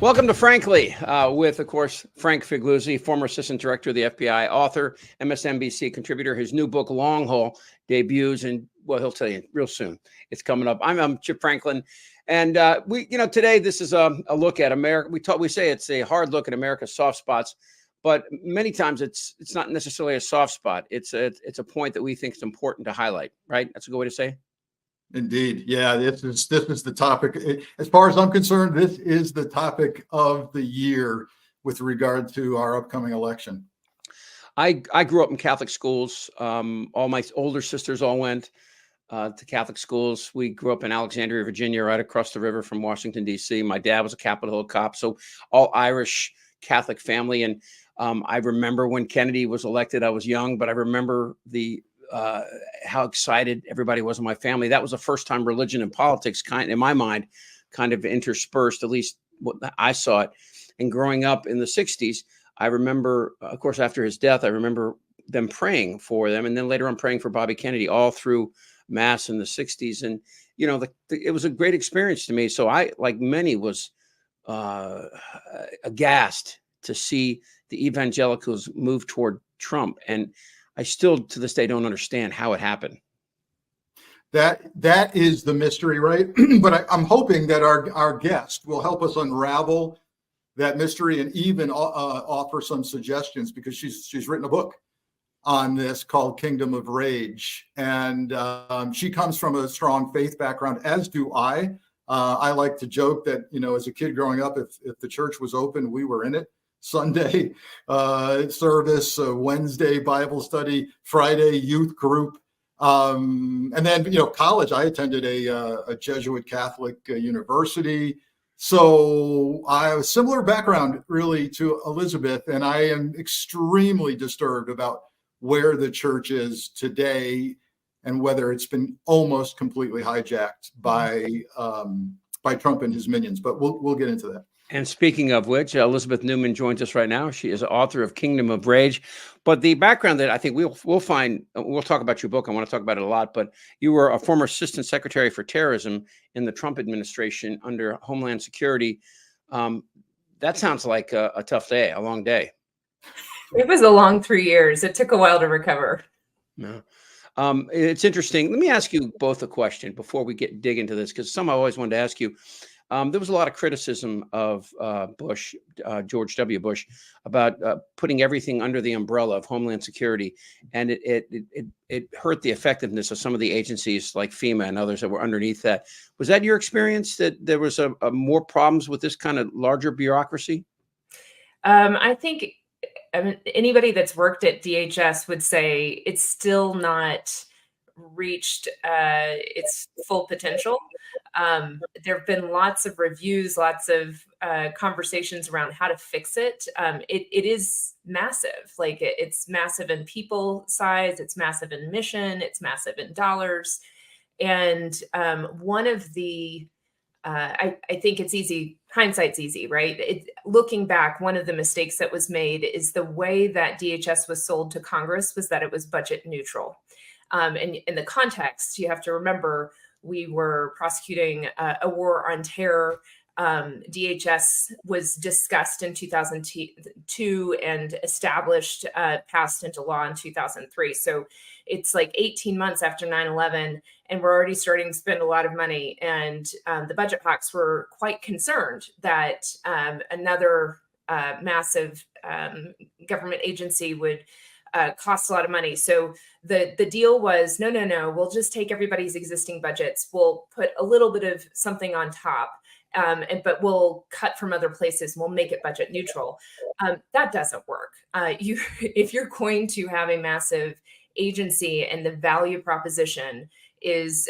Welcome to Frankly, with, of course, Frank Figliuzzi, former Assistant Director of the FBI, author, MSNBC contributor. His new book, Long Haul, debuts, and well, he'll tell you real soon. It's coming up. I'm Chip Franklin, and today this is a look at America. We say it's a hard look at America's soft spots, but many times it's not necessarily a soft spot. It's a point that we think is important to highlight. Right? That's a good way to say it. Indeed. Yeah, this is the topic. As far as I'm concerned, this is the topic of the year with regard to our upcoming election. I grew up in Catholic schools. All my older sisters all went to Catholic schools. We grew up in Alexandria, Virginia, right across the river from Washington, D.C. My dad was a Capitol Hill cop, so all Irish Catholic family. And I remember when Kennedy was elected. I was young, but I remember how excited everybody was in my family. That was the first time religion and politics in my mind kind of interspersed, at least what I saw it. And growing up in the 60s, I remember, of course, after his death, I remember them praying for them. And then later on praying for Bobby Kennedy all through Mass in the 60s. And, it was a great experience to me. So I, like many, was aghast to see the evangelicals move toward Trump. And I still, to this day, don't understand how it happened. That is the mystery, right? But I'm hoping that our guest will help us unravel that mystery and even offer some suggestions, because she's written a book on this called Kingdom of Rage, and she comes from a strong faith background, as do I. I like to joke that as a kid growing up, if the church was open, we were in it. Sunday service, Wednesday Bible study, Friday youth group, and then college. I attended a Jesuit Catholic university, so I have a similar background really to Elizabeth, and I am extremely disturbed about where the church is today and whether it's been almost completely hijacked by Trump and his minions. But we'll get into that. And speaking of which, Elizabeth Neumann joins us right now. She is author of Kingdom of Rage. But the background that I think we'll find, we'll talk about your book. I want to talk about it a lot. But you were a former Assistant Secretary for Terrorism in the Trump administration under Homeland Security. That sounds like a tough day, a long day. It was a long 3 years. It took a while to recover. No. It's interesting. Let me ask you both a question before we dig into this, because I always wanted to ask you. There was a lot of criticism of George W. Bush, about putting everything under the umbrella of Homeland Security, and it hurt the effectiveness of some of the agencies like FEMA and others that were underneath that. Was that your experience, that there was a more problems with this kind of larger bureaucracy? I think anybody that's worked at DHS would say it's still not reached its full potential. There have been lots of reviews, lots of conversations around how to fix it. It is massive. Like it's massive in people size, it's massive in mission, it's massive in dollars. And one of the, I think it's easy, hindsight's easy, right? Looking back, one of the mistakes that was made is the way that DHS was sold to Congress was that it was budget neutral. And in the context, you have to remember, we were prosecuting a war on terror. DHS was discussed in 2002 and established, passed into law in 2003. So it's like 18 months after 9/11, and we're already starting to spend a lot of money. And the budget hawks were quite concerned that another massive government agency would costs a lot of money. So the deal was, no, we'll just take everybody's existing budgets. We'll put a little bit of something on top, but we'll cut from other places. We'll make it budget neutral. That doesn't work. If you're going to have a massive agency and the value proposition is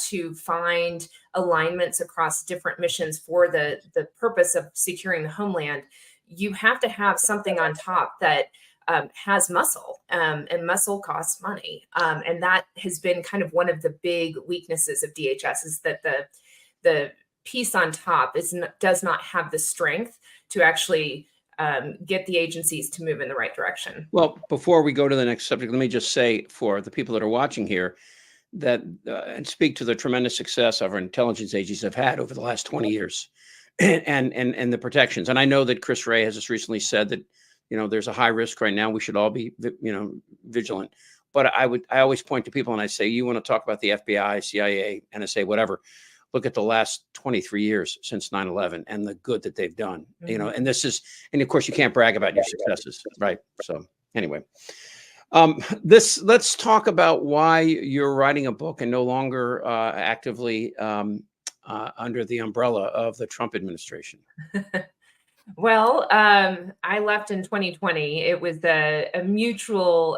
to find alignments across different missions for the purpose of securing the homeland, you have to have something on top that has muscle, and muscle costs money. And that has been kind of one of the big weaknesses of DHS, is that the piece on top does not have the strength to actually get the agencies to move in the right direction. Well, before we go to the next subject, let me just say for the people that are watching here that and speak to the tremendous success our intelligence agencies have had over the last 20 years. and the protections. And I know that Chris Wray has just recently said that, there's a high risk right now. We should all be, vigilant. But I always point to people and I say, you want to talk about the FBI, CIA, NSA, whatever. Look at the last 23 years since 9/11 and the good that they've done, and and of course you can't brag about your successes, right? So anyway, let's talk about why you're writing a book and no longer actively under the umbrella of the Trump administration. Well, I left in 2020. It was a mutually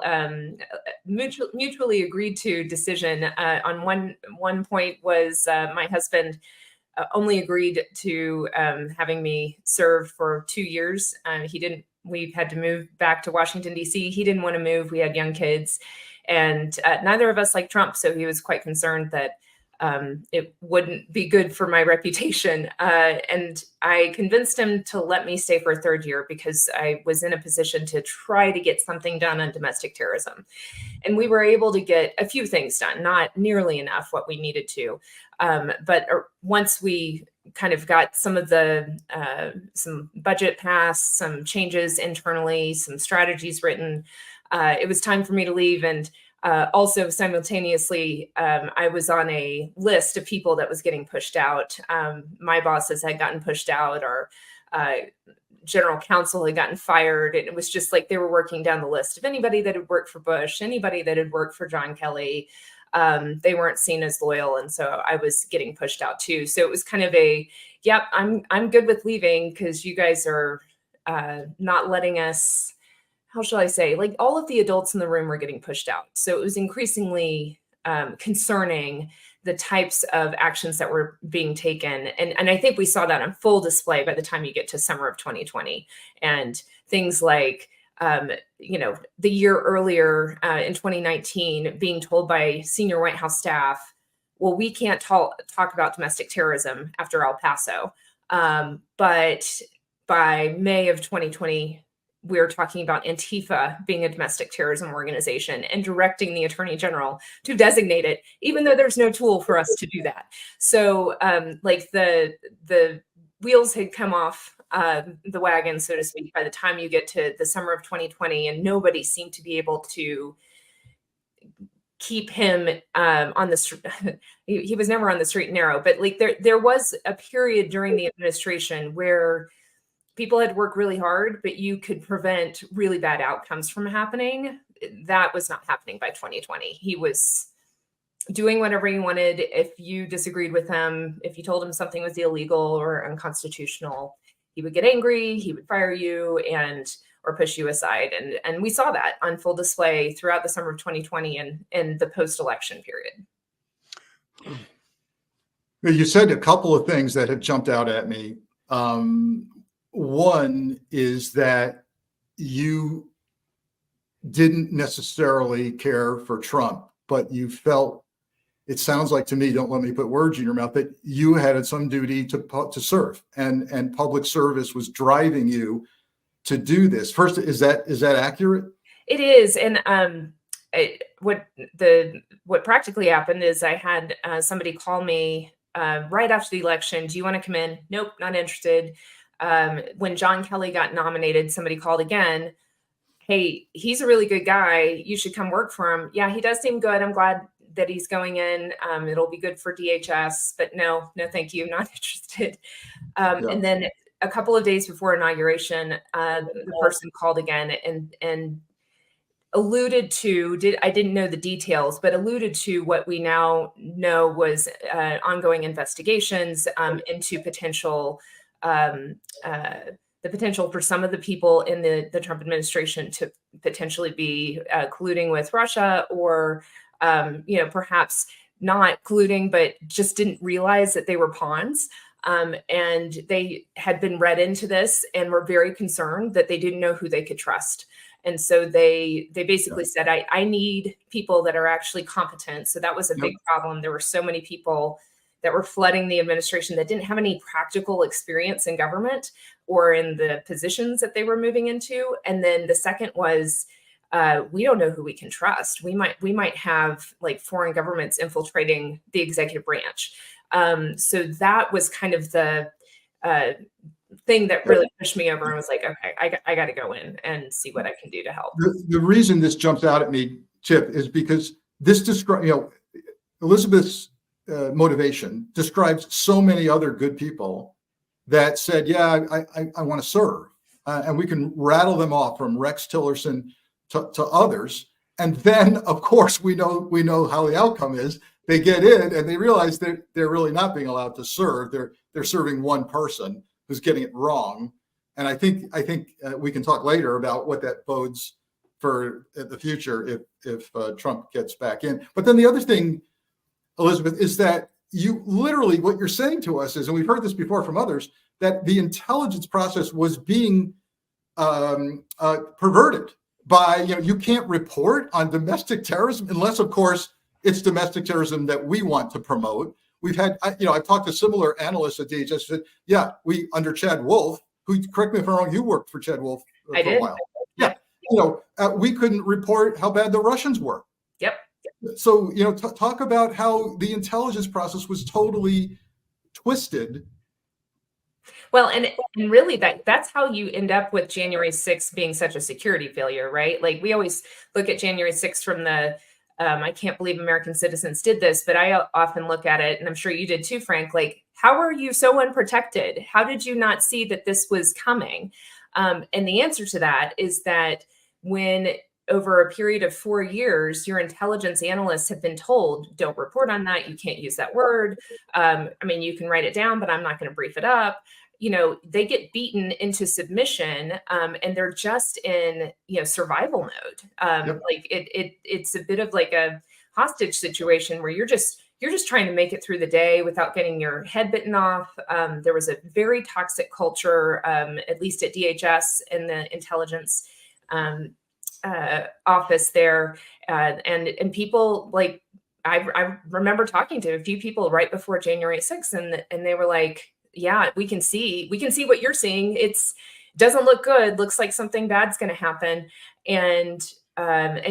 agreed to decision. On one point was my husband only agreed to having me serve for 2 years. We had to move back to Washington, D.C. He didn't want to move. We had young kids, and neither of us liked Trump. So he was quite concerned that it wouldn't be good for my reputation. And I convinced him to let me stay for a third year because I was in a position to try to get something done on domestic terrorism. And we were able to get a few things done, not nearly enough what we needed to. But once we kind of got some of the, some budget passed, some changes internally, some strategies written, it was time for me to leave. And also simultaneously, I was on a list of people that was getting pushed out. My bosses had gotten pushed out, our general counsel had gotten fired. And it was just like they were working down the list of anybody that had worked for Bush, anybody that had worked for John Kelly. They weren't seen as loyal. And so I was getting pushed out too. So it was kind of yep, I'm good with leaving because you guys are not letting us, how shall I say, like all of the adults in the room were getting pushed out. So it was increasingly concerning, the types of actions that were being taken. And I think we saw that on full display by the time you get to summer of 2020. And things like, the year earlier in 2019, being told by senior White House staff, well, we can't talk about domestic terrorism after El Paso. But by May of 2020, we were talking about Antifa being a domestic terrorism organization and directing the Attorney General to designate it, even though there's no tool for us to do that. So like the wheels had come off the wagon, so to speak, by the time you get to the summer of 2020, and nobody seemed to be able to keep him on the street. He was never on the straight and narrow, but like there was a period during the administration where people had worked really hard, but you could prevent really bad outcomes from happening. That was not happening by 2020. He was doing whatever he wanted. If you disagreed with him, if you told him something was illegal or unconstitutional, he would get angry, he would fire you or push you aside. And we saw that on full display throughout the summer of 2020 and the post-election period. You said a couple of things that have jumped out at me. One is that you didn't necessarily care for Trump, but you felt, it sounds like to me, don't let me put words in your mouth, that you had some duty to serve, and public service was driving you to do this. First, is that accurate? It is. And what practically happened is I had somebody call me right after the election. Do you want to come in? Nope, not interested. When John Kelly got nominated, somebody called again. Hey, he's a really good guy. You should come work for him. Yeah, he does seem good. I'm glad that he's going in. It'll be good for DHS, but no, thank you. Not interested. And then a couple of days before inauguration, the person called again and alluded to, I didn't know the details, but alluded to what we now know was ongoing investigations into potential the potential for some of the people in the Trump administration to potentially be colluding with Russia, or perhaps not colluding, but just didn't realize that they were pawns. And they had been read into this and were very concerned that they didn't know who they could trust. And so they basically said, I need people that are actually competent. So that was a big problem. There were so many people that were flooding the administration that didn't have any practical experience in government or in the positions that they were moving into. And then the second was, we don't know who we can trust. We might have like foreign governments infiltrating the executive branch. So that was kind of the thing that really pushed me over and was like, okay, I got to go in and see what I can do to help. The reason this jumps out at me, Chip, is because this describes, Elizabeth's motivation describes so many other good people that said, yeah, I want to serve. And we can rattle them off from Rex Tillerson to others. And then, of course, we know how the outcome is. They get in and they realize that they're really not being allowed to serve. They're serving one person who's getting it wrong. And I think we can talk later about what that bodes for the future if Trump gets back in. But then the other thing, Elizabeth, is that you literally, what you're saying to us is, and we've heard this before from others, that the intelligence process was being perverted by, you can't report on domestic terrorism unless, of course, it's domestic terrorism that we want to promote. We've had, I've talked to similar analysts at DHS who said, yeah, we, under Chad Wolf, who, correct me if I'm wrong, you worked for Chad Wolf for a while. Yeah. We couldn't report how bad the Russians were. Yep. So, talk about how the intelligence process was totally twisted. Well, and really that's how you end up with January 6th being such a security failure, right? Like, we always look at January 6th from the, I can't believe American citizens did this, but I often look at it, and I'm sure you did too, Frank, like, how are you so unprotected? How did you not see that this was coming? And the answer to that is that when over a period of 4 years, your intelligence analysts have been told, don't report on that. You can't use that word. You can write it down, but I'm not going to brief it up. They get beaten into submission, and they're just in, survival mode. Yep. Like it's a bit of like a hostage situation where you're just trying to make it through the day without getting your head bitten off. There was a very toxic culture, at least at DHS and the intelligence office there, and people, like, I remember talking to a few people right before January 6th, and they were like, yeah, we can see what you're seeing. It doesn't look good. Looks like something bad's going to happen. And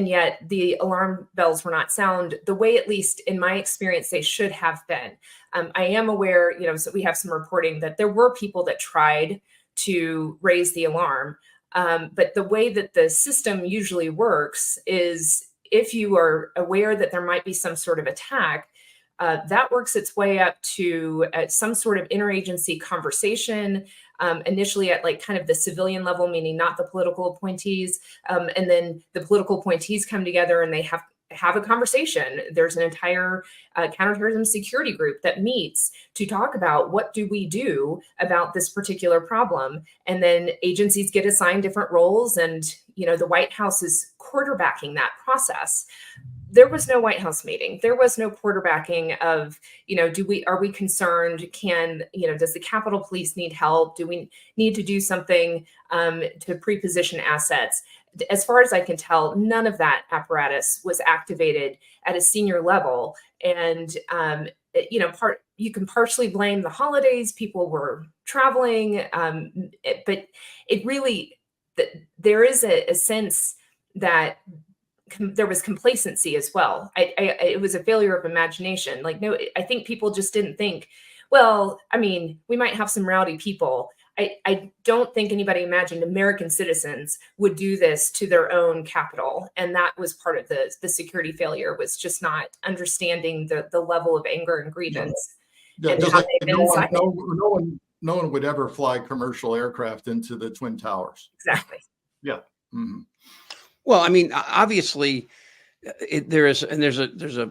yet the alarm bells were not sound the way, at least in my experience, they should have been. I am aware, so we have some reporting that there were people that tried to raise the alarm. But the way that the system usually works is, if you are aware that there might be some sort of attack, that works its way up to some sort of interagency conversation, initially at like kind of the civilian level, meaning not the political appointees. And then the political appointees come together and they have a conversation. There's an entire counterterrorism security group that meets to talk about what do we do about this particular problem. And then agencies get assigned different roles, and, the White House is quarterbacking that process. There was no White House meeting. There was no quarterbacking of, are we concerned? Does the Capitol Police need help? Do we need to do something to pre-position assets? As far as I can tell, none of that apparatus was activated at a senior level. And, you can partially blame the holidays. People were traveling, but it really, there is a sense that there was complacency as well. It was a failure of imagination. Like, no, I think people just didn't think, well, we might have some rowdy people. I don't think anybody imagined American citizens would do this to their own capital. And that was part of the security failure, was just not understanding the level of anger and grievance. Yeah, no one would ever fly commercial aircraft into the Twin Towers. Exactly. Yeah. Mm-hmm. Well, obviously, there's a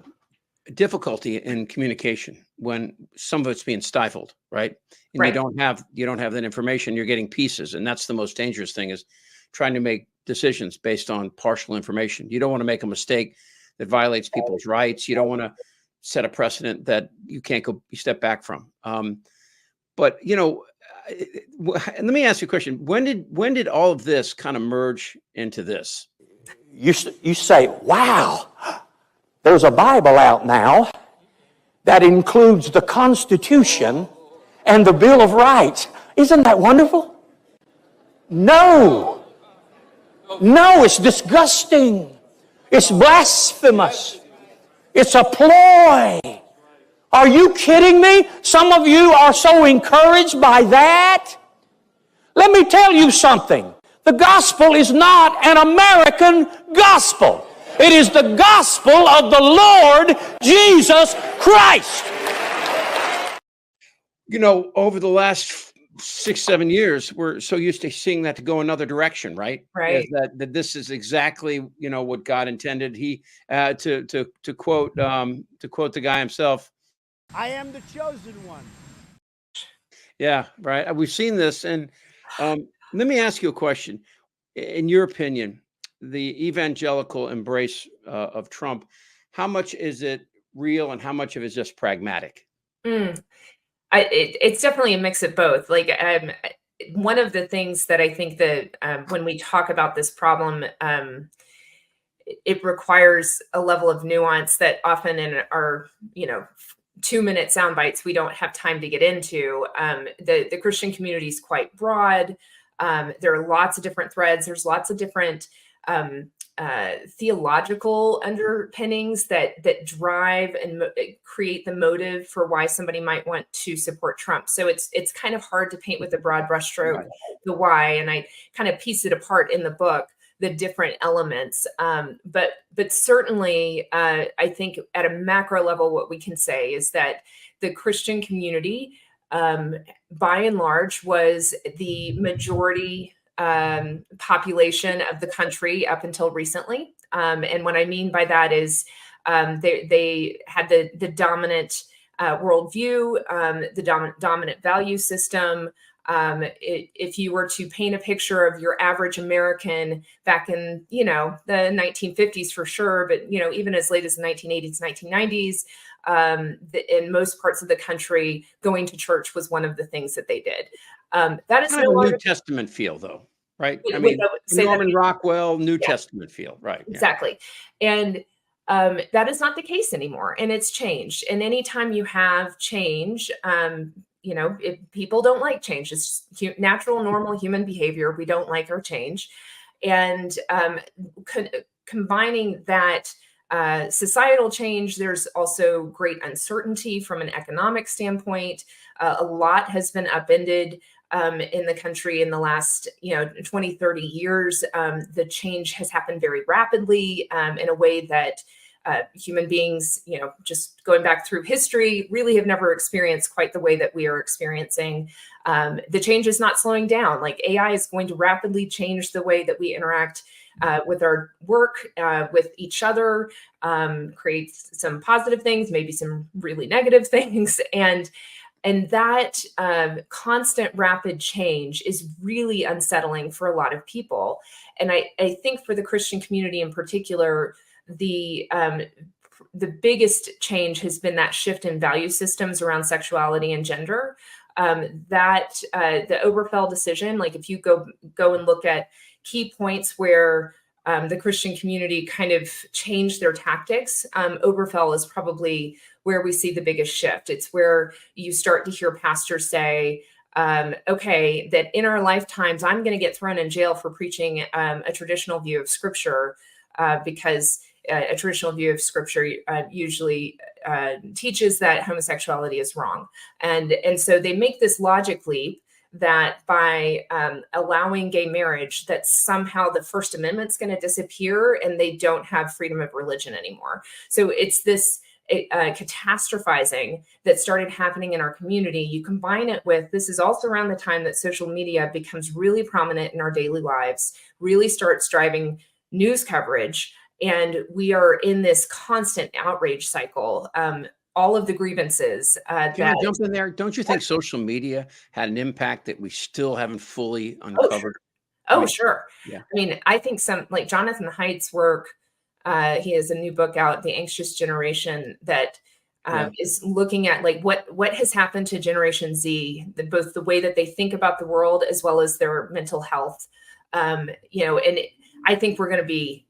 difficulty in communication when some of it's being stifled, right? And right. you don't have that information. You're getting pieces, and that's the most dangerous thing, is trying to make decisions based on partial information. You don't want to make a mistake that violates people's rights. You don't want to set a precedent that you can't step back from. But let me ask you a question. When did all of this kind of merge into this? You say, wow, there's a Bible out now that includes the Constitution and the Bill of Rights. Isn't that wonderful? No, it's disgusting. It's blasphemous. It's a ploy. Are you kidding me? Some of you are so encouraged by that. Let me tell you something. The gospel is not an American gospel. It is the gospel of the Lord Jesus Christ. You know, over the last 6-7 years, we're so used to seeing that to go another direction, right? Right. Is that this is exactly, you know, what God intended. He to quote the guy himself. I am the chosen one. Yeah, right. We've seen this, and let me ask you a question. In your opinion, the evangelical embrace of Trump, how much is it real, and how much of it is just pragmatic? It's definitely a mix of both. Like, one of the things that I think that when we talk about this problem, it requires a level of nuance that often in our, 2-minute sound bites, we don't have time to get into. The Christian community is quite broad. There are lots of different threads. There's lots of different theological underpinnings that drive and create the motive for why somebody might want to support Trump. So it's kind of hard to paint with a broad brushstroke the why, and I kind of piece it apart in the book, the different elements. But certainly, I think at a macro level, what we can say is that the Christian community, by and large, was the majority population of the country up until recently. And what I mean by that is they had the dominant worldview, the dominant value system. If you were to paint a picture of your average American back in, the 1950s for sure, but, even as late as the 1980s, 1990s, in most parts of the country, going to church was one of the things that they did. That is Kind of a New Testament feel, though, right? I mean, Norman Rockwell, New Testament feel, right? Exactly. And that is not the case anymore, and it's changed. And anytime you have change, people don't like change. It's just natural, normal human behavior. We don't like our change. And combining that societal change, there's also great uncertainty from an economic standpoint. A lot has been upended in the country in the last 20, 30 years. The change has happened very rapidly in a way that human beings, just going back through history, really have never experienced quite the way that we are experiencing. The change is not slowing down. Like, AI is going to rapidly change the way that we interact with our work, with each other, creates some positive things, maybe some really negative things. And that constant rapid change is really unsettling for a lot of people. And I think for the Christian community in particular, the biggest change has been that shift in value systems around sexuality and gender. That the Obergefell decision, like if you go and look at key points where the Christian community kind of changed their tactics, Obergefell is probably where we see the biggest shift. It's where you start to hear pastors say, okay, that in our lifetimes, I'm going to get thrown in jail for preaching a traditional view of Scripture, because a traditional view of Scripture usually teaches that homosexuality is wrong. And so they make this logic leap that by allowing gay marriage, that somehow the First Amendment's going to disappear and they don't have freedom of religion anymore. So it's this catastrophizing that started happening in our community. You combine it with, this is also around the time that social media becomes really prominent in our daily lives, really starts driving news coverage. And we are in this constant outrage cycle. All of the grievances. Can I jump in there? Don't you think social media had an impact that we still haven't fully uncovered? Sure. Yeah. I mean, I think some, like Jonathan Haidt's work, he has a new book out, The Anxious Generation, that is looking at like what has happened to Generation Z, both the way that they think about the world as well as their mental health. And I think we're going to be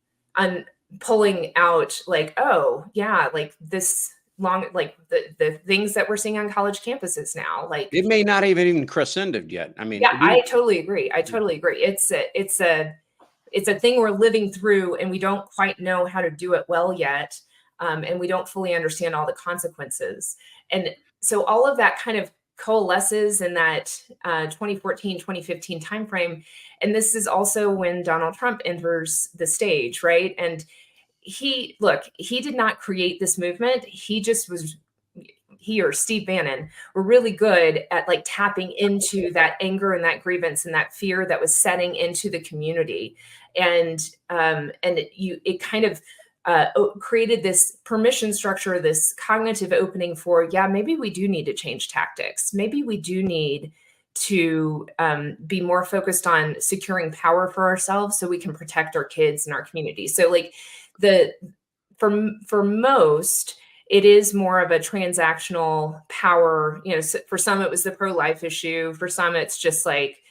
pulling out like, oh yeah, like this long, like the things that we're seeing on college campuses now, like it may not even crescended yet. I mean, yeah, I totally agree. It's a thing we're living through, and we don't quite know how to do it well yet. and we don't fully understand all the consequences. And so all of that kind of coalesces in that 2014, 2015 timeframe. And this is also when Donald Trump enters the stage, right? And he did not create this movement. He or Steve Bannon were really good at like tapping into that anger and that grievance and that fear that was setting into the community. And it kind of created this permission structure, this cognitive opening for, yeah, maybe we do need to change tactics. Maybe we do need to be more focused on securing power for ourselves so we can protect our kids and our community. So like for most, it is more of a transactional power. You know, so for some, it was the pro-life issue. For some, it's just like,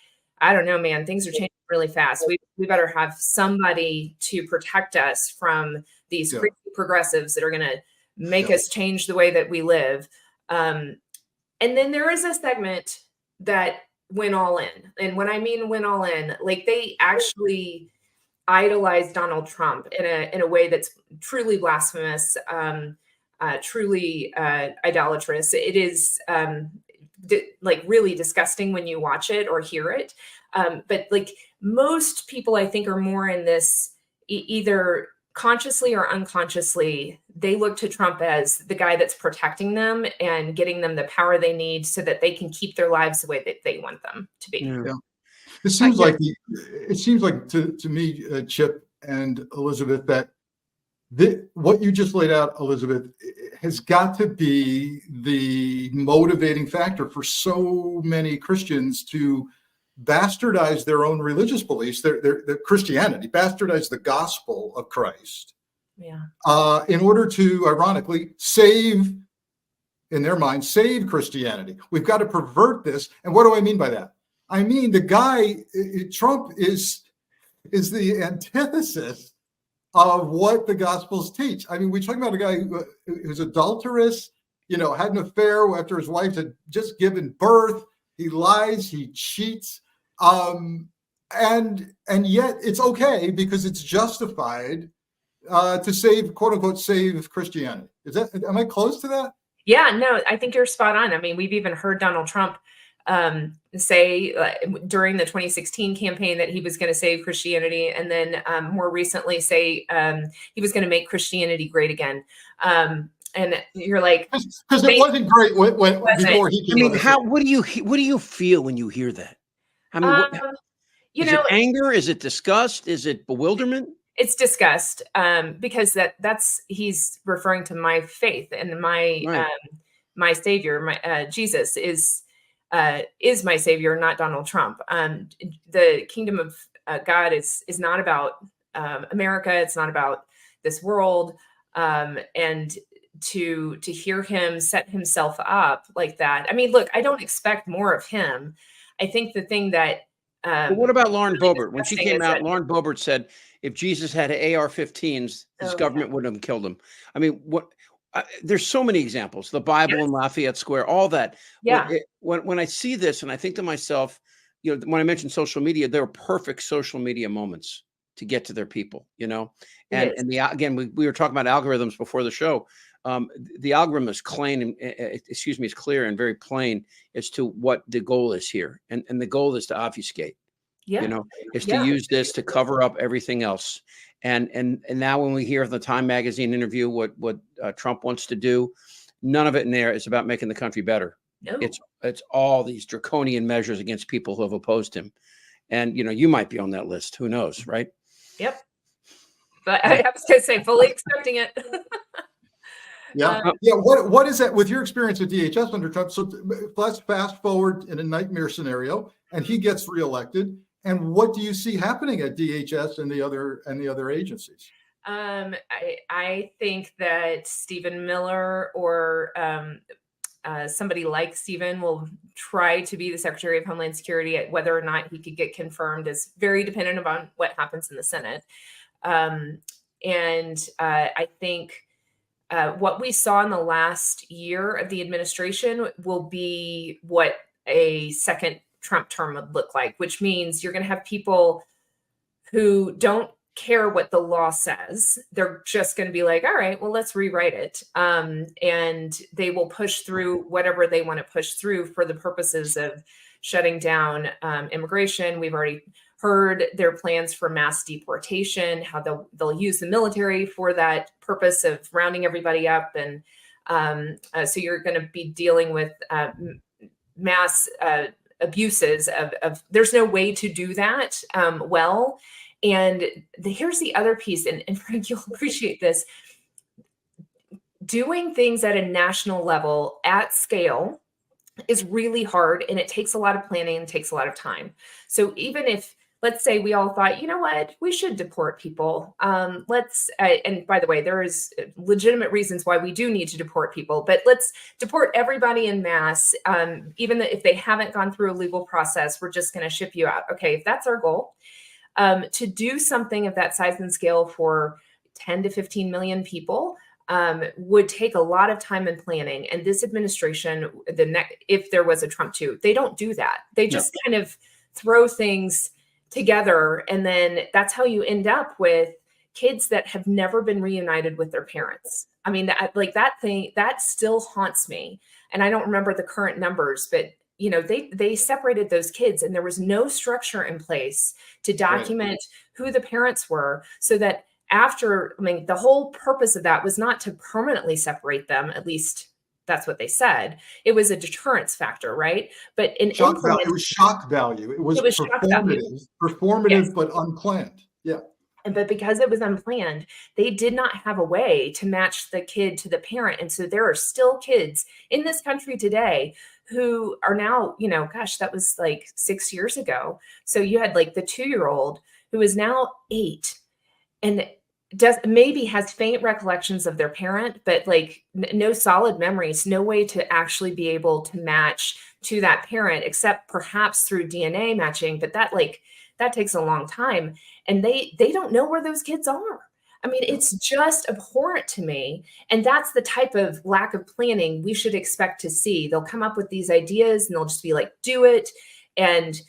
I don't know, man, things are changing really fast. We better have somebody to protect us from these crazy progressives that are going to make us change the way that we live. And then there is a segment that went all in. And when I mean went all in, like they actually idolized Donald Trump in a way that's truly blasphemous, truly idolatrous. It is like really disgusting when you watch it or hear it. But like most people, I think, are more in this either consciously or unconsciously, they look to Trump as the guy that's protecting them and getting them the power they need so that they can keep their lives the way that they want them to be. Yeah. It seems like to me, Chip and Elizabeth, that what you just laid out, Elizabeth, has got to be the motivating factor for so many Christians to bastardize their own religious beliefs, their Christianity, bastardize the gospel of Christ, in order to, ironically, save, in their mind, save Christianity. We've got to pervert this. And what do I mean by that? I mean, the guy, Trump is the antithesis of what the Gospels teach. I mean, we're talking about a guy who's adulterous, had an affair after his wife had just given birth. He lies, he cheats, and yet it's okay because it's justified to save, quote unquote, save Christianity. Am I close to that? Yeah, no, I think you're spot on. I mean, we've even heard Donald Trump say during the 2016 campaign that he was going to save Christianity, and then more recently say he was going to make Christianity great again. And you're like, because it wasn't great before he came. I mean, what do you feel when you hear that? I mean, is it anger? Is it disgust? Is it bewilderment? It's disgust, because that's he's referring to my faith and my Savior, Jesus is my Savior, not Donald Trump. The kingdom of God is not about America. It's not about this world. And to hear him set himself up like that. I mean, look, I don't expect more of him. I think the thing that. But what about Lauren Boebert? When she came out, Lauren Boebert said, if Jesus had AR-15s, his government wouldn't have killed him. I mean, there's so many examples, the Bible in Lafayette Square, all that. Yeah. When I see this and I think to myself, when I mentioned social media, there are perfect social media moments to get to their people, and again, we were talking about algorithms before the show. The algorithm is is clear and very plain as to what the goal is here. And the goal is to obfuscate, is to use this to cover up everything else. And now when we hear the Time Magazine interview, what Trump wants to do, none of it in there is about making the country better. No. It's all these draconian measures against people who have opposed him. And, you might be on that list. Who knows, right? Yep. But I was going to say, fully expecting it. What is that with your experience at DHS under Trump? So let's fast forward in a nightmare scenario, and he gets reelected. And what do you see happening at DHS and the other agencies? I think that Stephen Miller or somebody like Stephen will try to be the Secretary of Homeland Security. Whether or not he could get confirmed is very dependent upon what happens in the Senate. And I think what we saw in the last year of the administration will be what a second Trump term would look like, which means you're going to have people who don't care what the law says. They're just going to be like, all right, well, let's rewrite it. And they will push through whatever they want to push through for the purposes of shutting down immigration. We've already heard their plans for mass deportation, how they'll use the military for that purpose of rounding everybody up. And so you're going to be dealing with mass abuses of there's no way to do that well. And here's the other piece, and Frank, you'll appreciate this. Doing things at a national level at scale is really hard, and it takes a lot of planning and takes a lot of time. So even if, let's say we all thought, you know what, we should deport people. And by the way, there is legitimate reasons why we do need to deport people, but let's deport everybody in mass. Even if they haven't gone through a legal process, we're just going to ship you out. Okay, if that's our goal, to do something of that size and scale for 10 to 15 million people would take a lot of time and planning. And this administration, if there was a Trump 2, they don't do that. They just kind of throw things together. And then that's how you end up with kids that have never been reunited with their parents. I mean, that still haunts me. And I don't remember the current numbers, but you know, they separated those kids, and there was no structure in place to document who the parents were, so that after, I mean, the whole purpose of that was not to permanently separate them. At least that's what they said. It was a deterrence factor, right? But it was shock value. It was performative, but unplanned. Yeah. But because it was unplanned, they did not have a way to match the kid to the parent. And so there are still kids in this country today who are now, you know, gosh, that was like 6 years ago. So you had like the 2-year-old who is now 8 and maybe has faint recollections of their parent, but like no solid memories, no way to actually be able to match to that parent, except perhaps through DNA matching. But that takes a long time. And they don't know where those kids are. I mean, it's just abhorrent to me. And that's the type of lack of planning we should expect to see. They'll come up with these ideas and they'll just be like, do it. And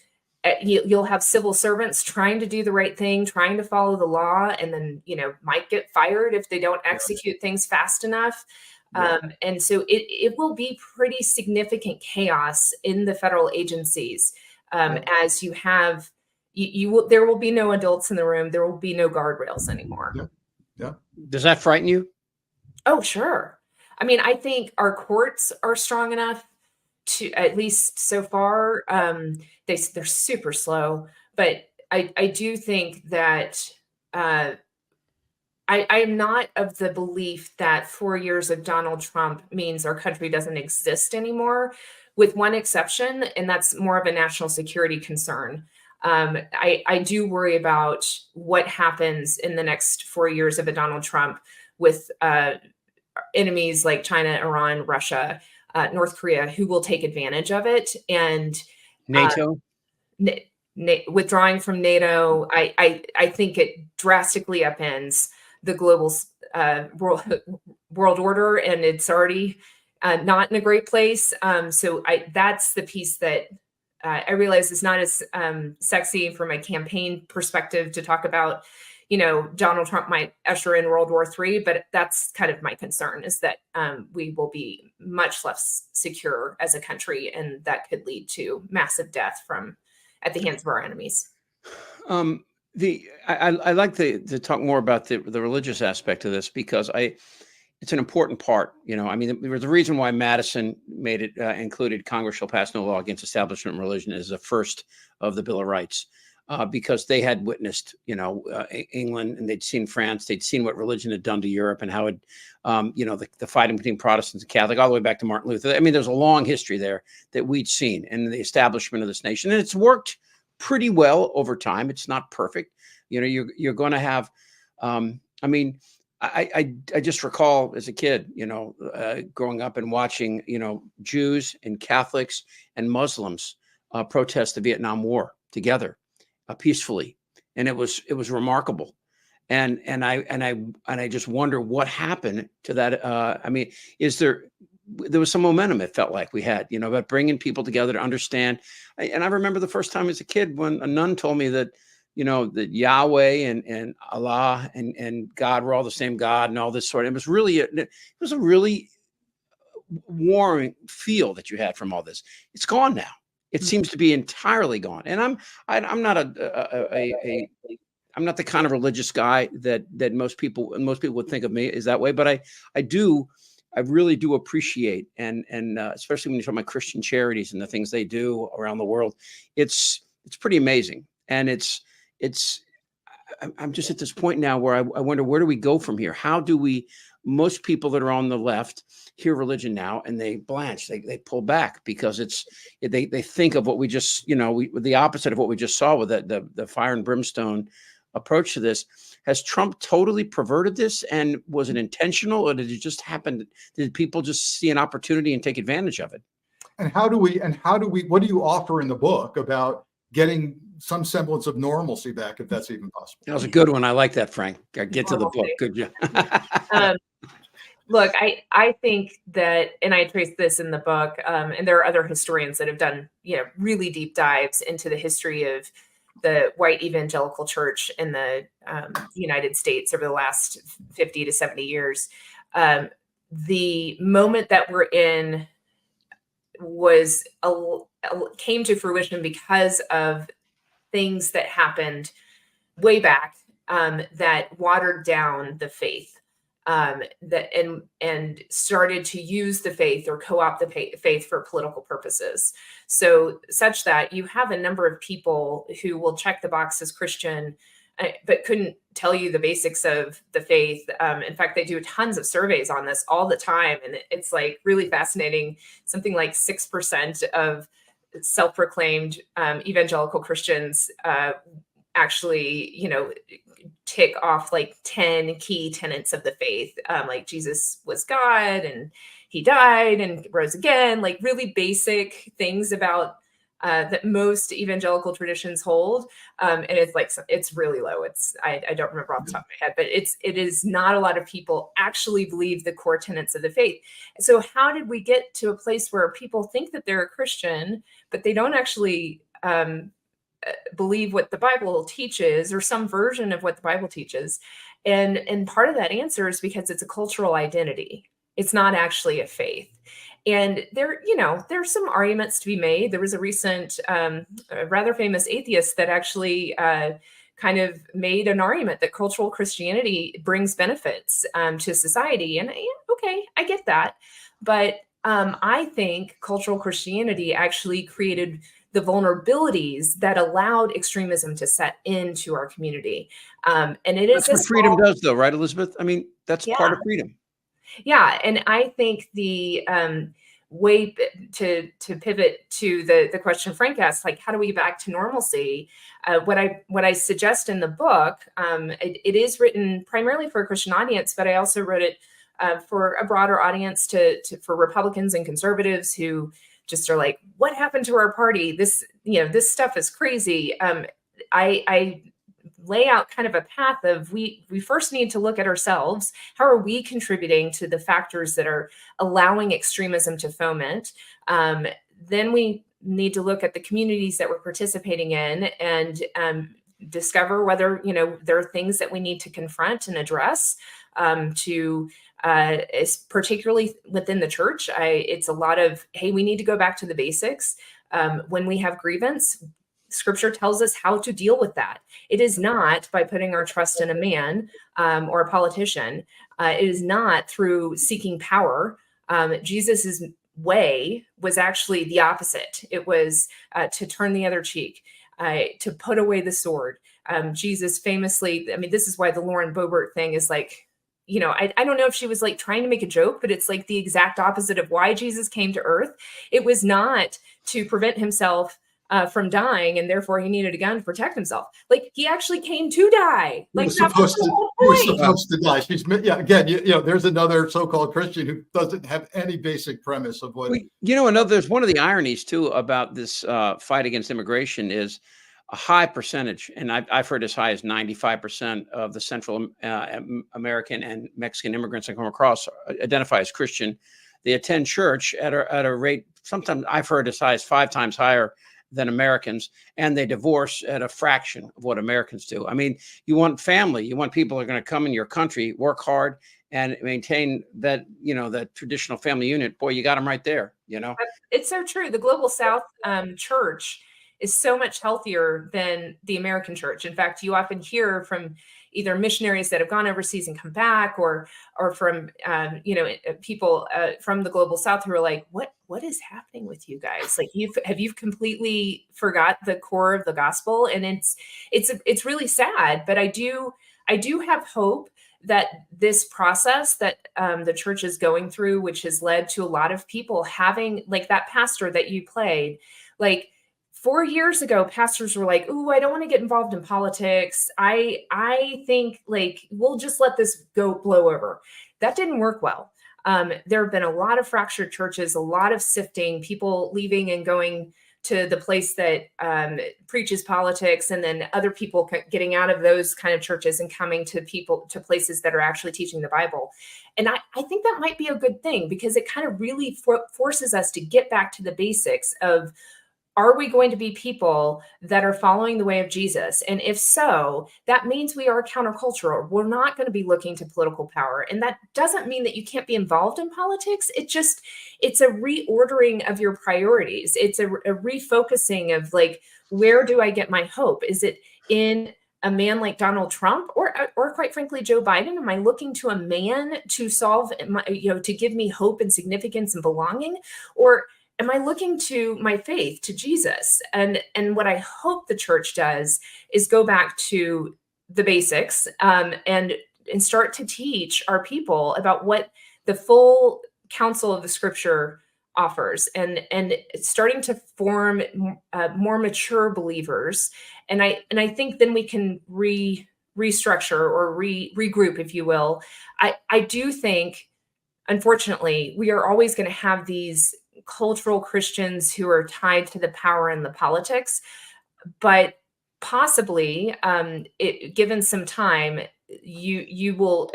you'll have civil servants trying to do the right thing, trying to follow the law, and then, you know, might get fired if they don't execute things fast enough. And so it will be pretty significant chaos in the federal agencies as you have, there will be no adults in the room. There will be no guardrails anymore. Yeah. Does that frighten you? Oh, sure. I mean, I think our courts are strong enough to, at least so far, they're super slow, but I do think that I am not of the belief that 4 years of Donald Trump means our country doesn't exist anymore, with one exception, and that's more of a national security concern. I do worry about what happens in the next 4 years of a Donald Trump with enemies like China, Iran, Russia, North Korea, who will take advantage of it. And NATO? Withdrawing from NATO, I think it drastically upends the global world order, and it's already not in a great place. So that's the piece that I realize is not as sexy from a campaign perspective to talk about. You know, Donald Trump might usher in World War III, but that's kind of my concern, is that we will be much less secure as a country, and that could lead to massive death at the hands of our enemies. I like to talk more about the religious aspect of this, because it's an important part. You know, I mean, there was a reason why Madison made it included Congress shall pass no law against establishment religion as the first of the Bill of Rights. Because they had witnessed, you know, England, and they'd seen France, they'd seen what religion had done to Europe, and how it, you know, the fighting between Protestants and Catholic, all the way back to Martin Luther. I mean, there's a long history there that we'd seen in the establishment of this nation, and it's worked pretty well over time. It's not perfect. You know, you're going to have, I mean, I just recall as a kid, you know, growing up and watching, you know, Jews and Catholics and Muslims protest the Vietnam War together. Peacefully, and it was remarkable, and I just wonder what happened to that. I mean, there was some momentum, it felt like we had, you know, about bringing people together to understand. And I remember the first time as a kid when a nun told me that you know, that Yahweh and Allah and God were all the same God and all this sort of, it was a really warming feel that you had from all this. It's gone now. It seems to be entirely gone. And I'm not I'm not the kind of religious guy that most people would think of me is that way, but I really do appreciate and especially when you talk about Christian charities and the things they do around the world, it's pretty amazing. And I'm just at this point now where I wonder, where do we go from here? How do we, most people that are on the left hear religion now and they blanch, they pull back because they think of what we just, you know, the opposite of what we just saw with the fire and brimstone approach to this. Has Trump totally perverted this, and was it intentional, or did it just happen? Did people just see an opportunity and take advantage of it? And what do you offer in the book about getting some semblance of normalcy back, if that's even possible? That was a good one. I like that, Frank. Get to the book. Good job. Look, I think that, and I trace this in the book, and there are other historians that have done, you know, really deep dives into the history of the white evangelical church in the United States over the last 50 to 70 years. The moment that we're in came to fruition because of things that happened way back that watered down the faith, and started to use the faith or co-opt the faith for political purposes. So such that you have a number of people who will check the box as Christian, but couldn't tell you the basics of the faith. In fact, they do tons of surveys on this all the time. And it's like really fascinating. Something like 6% of self-proclaimed evangelical Christians actually, you know, tick off like 10 key tenets of the faith, like Jesus was God and he died and rose again, like really basic things about that most evangelical traditions hold. And it's like, it's really low. I don't remember off the top of my head, but it is not a lot of people actually believe the core tenets of the faith. So how did we get to a place where people think that they're a Christian, but they don't actually believe what the Bible teaches, or some version of what the Bible teaches? And part of that answer is because it's a cultural identity. It's not actually a faith. And there's some arguments to be made. There was a recent, rather famous atheist that actually kind of made an argument that cultural Christianity brings benefits to society. And okay, I get that. But I think cultural Christianity actually created the vulnerabilities that allowed extremism to set into our community. And that's what freedom does, though, right, Elizabeth? I mean, that's part of freedom. Yeah. And I think the way to pivot to the question Frank asked, like, how do we get back to normalcy? What I suggest in the book, it is written primarily for a Christian audience, but I also wrote it for a broader audience for Republicans and conservatives who just are like, what happened to our party? This stuff is crazy. I lay out kind of a path of we first need to look at ourselves. How are we contributing to the factors that are allowing extremism to foment? Then we need to look at the communities that we're participating in and discover whether, there are things that we need to confront and address is particularly within the church. It's a lot of, hey, we need to go back to the basics. When we have grievance, Scripture tells us how to deal with that. It is not by putting our trust in a man or a politician. It is not through seeking power. Jesus's way was actually the opposite. It was to turn the other cheek, to put away the sword. Jesus famously, this is why the Lauren Boebert thing is like, I don't know if she was like trying to make a joke, but it's like the exact opposite of why Jesus came to earth. It was not to prevent himself from dying, and therefore he needed a gun to protect himself. Like, he actually came to die. Like, he was supposed to die. Again, there's another so-called Christian who doesn't have any basic premise of what. There's one of the ironies too about this fight against immigration is a high percentage, and I've heard as high as 95% of the Central American and Mexican immigrants that come across identify as Christian. They attend church at a rate, sometimes I've heard as high as 5 times higher than Americans, and they divorce at a fraction of what Americans do. I mean, you want family, you want people who are going to come in your country, work hard, and maintain that, that traditional family unit. Boy, you got them right there, It's so true. The Global South church is so much healthier than the American church. In fact, you often hear from either missionaries that have gone overseas and come back, or from people from the Global South who are like, what is happening with you guys? Like, have you completely forgot the core of the gospel? And it's really sad. But I do have hope that this process that the church is going through, which has led to a lot of people having, like that pastor that you played, like 4 years ago, pastors were like, "Ooh, I don't want to get involved in politics. I think like we'll just let this blow over." That didn't work well. There have been a lot of fractured churches, a lot of sifting, people leaving and going to the place that preaches politics, and then other people getting out of those kind of churches and coming to places that are actually teaching the Bible. And I think that might be a good thing, because it kind of really forces us to get back to the basics of, are we going to be people that are following the way of Jesus? And if so, that means we are countercultural. We're not going to be looking to political power. And that doesn't mean that you can't be involved in politics. It's a reordering of your priorities. It's a refocusing of, like, where do I get my hope? Is it in a man like Donald Trump, or quite frankly, Joe Biden? Am I looking to a man to solve to give me hope and significance and belonging? Or am I looking to my faith, to Jesus? And what I hope the church does is go back to the basics, and start to teach our people about what the full counsel of the Scripture offers, and starting to form more mature believers. And I think then we can restructure or regroup, if you will. I do think, unfortunately, we are always going to have these cultural Christians who are tied to the power and the politics, but possibly, given some time, you will.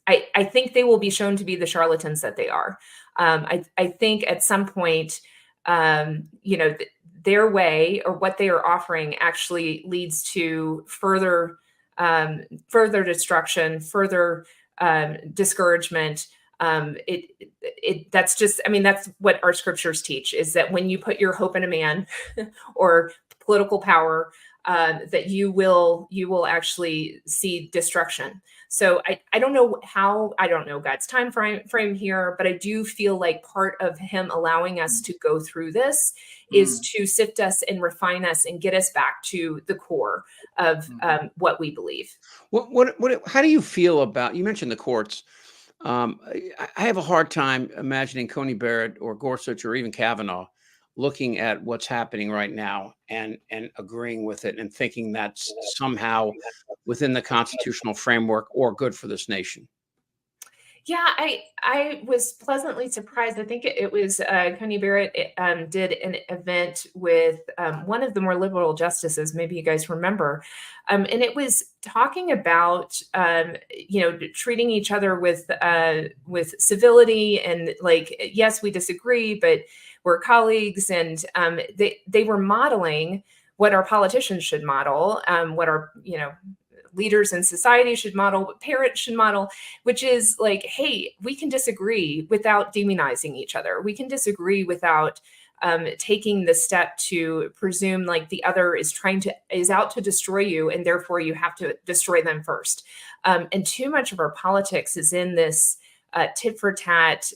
I think they will be shown to be the charlatans that they are. I think at some point, their way, or what they are offering, actually leads to further destruction, further discouragement. That's just, that's what our scriptures teach, is that when you put your hope in a man or political power, that you will actually see destruction. So I don't know God's time frame here, but I do feel like part of him allowing us to go through this is to sift us and refine us and get us back to the core of what we believe. How do you feel about, you mentioned the courts? I have a hard time imagining Coney Barrett or Gorsuch or even Kavanaugh looking at what's happening right now and agreeing with it and thinking that's somehow within the constitutional framework or good for this nation. Yeah, I was pleasantly surprised. I think it was Coney Barrett did an event with one of the more liberal justices. Maybe you guys remember, and it was talking about treating each other with civility, and like, yes, we disagree, but we're colleagues. And they were modeling what our politicians should model, what our leaders in society should model, what parents should model, which is like, hey, we can disagree without demonizing each other. We can disagree without taking the step to presume like the other is out to destroy you, and therefore you have to destroy them first. And too much of our politics is in this tit for tat,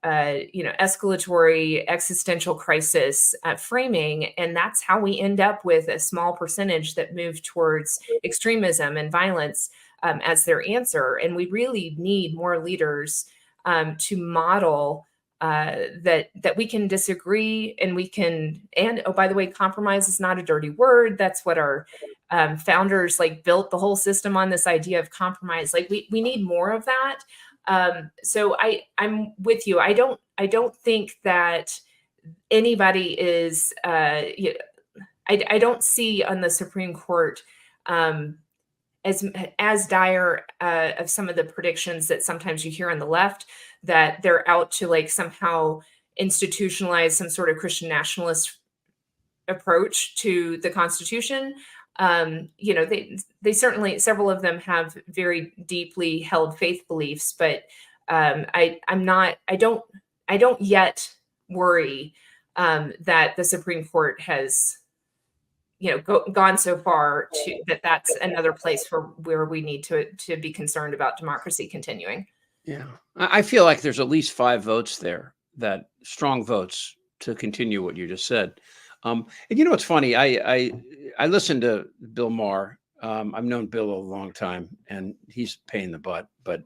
escalatory existential crisis framing. And that's how we end up with a small percentage that move towards extremism and violence as their answer. And we really need more leaders to model that we can disagree, and oh, by the way, compromise is not a dirty word. That's what our founders built the whole system on, this idea of compromise. We need more of that. So I'm with you. I don't think that anybody is, I don't see on the Supreme Court as dire of some of the predictions that sometimes you hear on the left, that they're out to somehow institutionalize some sort of Christian nationalist approach to the Constitution. They certainly, several of them have very deeply held faith beliefs, but I don't yet worry that the Supreme Court has, gone so far to that's another place where we need to be concerned about democracy continuing. Yeah, I feel like there's at least 5 votes there, that strong votes to continue what you just said. And it's funny. I listened to Bill Maher. I've known Bill a long time, and he's a pain in the butt. But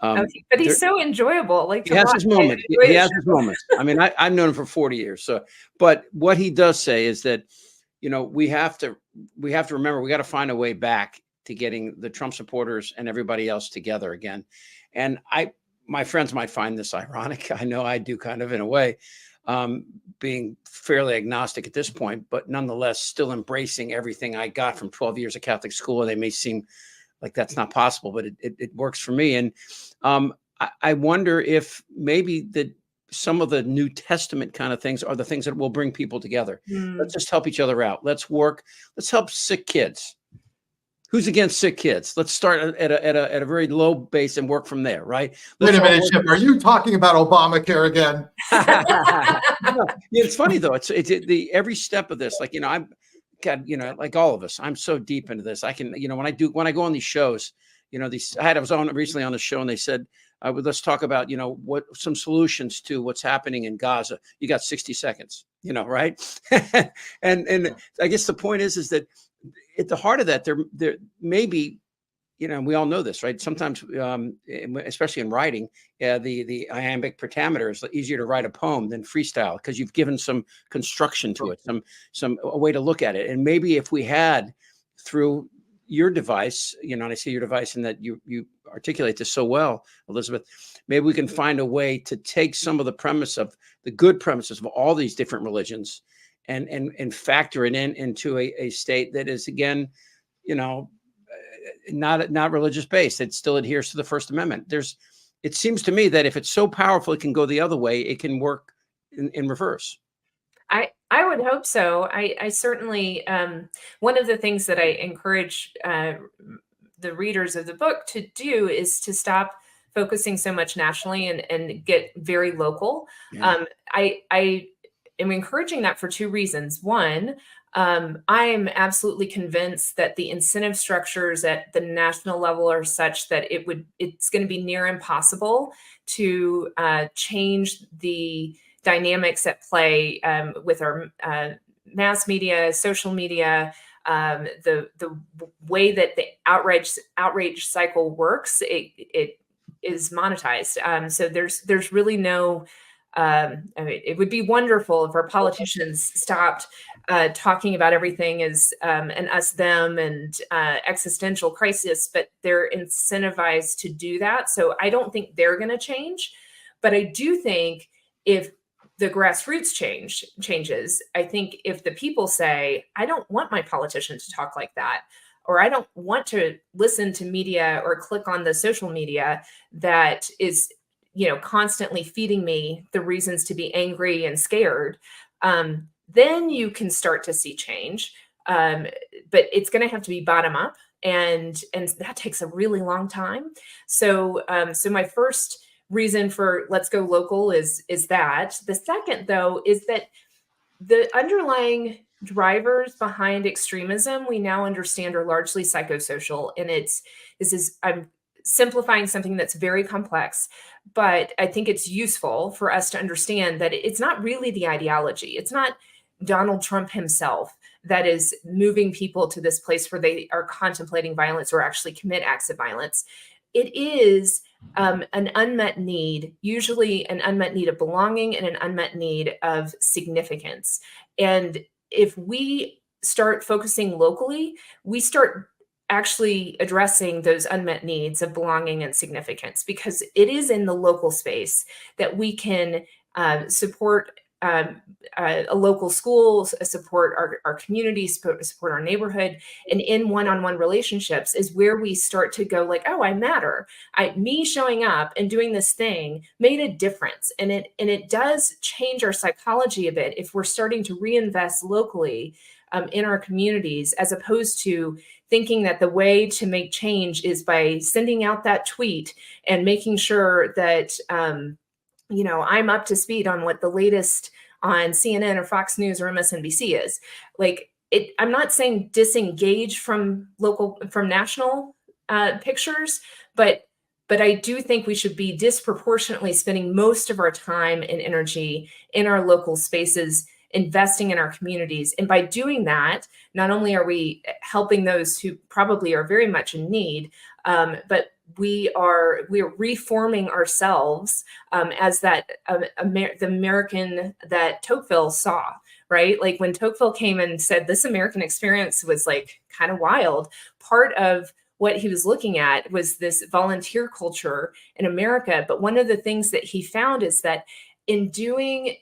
but he's so enjoyable. Like, he has his moments. He has his moments. I mean, I've known him for 40 years. So, but what he does say is that, we have to remember, we got to find a way back to getting the Trump supporters and everybody else together again. And my friends might find this ironic. I know I do, kind of, in a way, being fairly agnostic at this point, but nonetheless still embracing everything I got from 12 years of Catholic school. They may seem like that's not possible, but it works for me. And I wonder if maybe some of the New Testament kind of things are the things that will bring people together. Let's just help each other out. Let's work. Let's help sick kids. Who's against sick kids? Let's start at a very low base and work from there, right? Wait a minute, Chip. Are you talking about Obamacare again? It's funny though. It's every step of this. Like, I'm, God, like all of us, I'm so deep into this. I can, when I go on these shows, I was on recently on the show, and they said, let's talk about, what some solutions to what's happening in Gaza. You got 60 seconds, right? and I guess the point is that at the heart of that, there may be, we all know this, right? Sometimes, especially in writing, the iambic pentameter is easier to write a poem than freestyle, because you've given some construction to it, a way to look at it. And maybe if we had, through your device, and I see your device and that you articulate this so well, Elizabeth, maybe we can find a way to take some of the good premises of all these different religions and factor it into a state that is, again, not religious based. It still adheres to the First Amendment. It seems to me that if it's so powerful, it can go the other way. It can work in reverse. I would hope so. I certainly, one of the things that I encourage the readers of the book to do is to stop focusing so much nationally and get very local. Yeah. I am encouraging that for 2 reasons. One, I am absolutely convinced that the incentive structures at the national level are such that it's going to be near impossible to change the dynamics at play with our mass media, social media, the way that the outrage cycle works. It is monetized. So there's really no. It would be wonderful if our politicians stopped talking about everything as an us, them, and existential crisis, but they're incentivized to do that. So I don't think they're going to change, but I do think if the grassroots changes, I think if the people say, I don't want my politician to talk like that, or I don't want to listen to media or click on the social media that is constantly feeding me the reasons to be angry and scared, then you can start to see change. But it's going to have to be bottom up, and that takes a really long time. So my first reason for let's go local is that. The second, though, is that the underlying drivers behind extremism we now understand are largely psychosocial, and I'm simplifying something that's very complex, but I think it's useful for us to understand that it's not really the ideology. It's not Donald Trump himself that is moving people to this place where they are contemplating violence or actually commit acts of violence. It is an unmet need, usually an unmet need of belonging and an unmet need of significance. And if we start focusing locally, we start actually addressing those unmet needs of belonging and significance, because it is in the local space that we can support a local school, support our community, support our neighborhood, and in one-on-one relationships is where we start to go like, oh, I matter. Me showing up and doing this thing made a difference, and it does change our psychology a bit if we're starting to reinvest locally in our communities, as opposed to thinking that the way to make change is by sending out that tweet and making sure that I'm up to speed on what the latest on CNN or Fox News or MSNBC is. Like, I'm not saying disengage from national pictures, but I do think we should be disproportionately spending most of our time and energy in our local spaces, investing in our communities. And by doing that, not only are we helping those who probably are very much in need, but we are reforming ourselves as that the American that Tocqueville saw, right? Like when Tocqueville came and said this American experience was like kind of wild, part of what he was looking at was this volunteer culture in America. But one of the things that he found is that in doing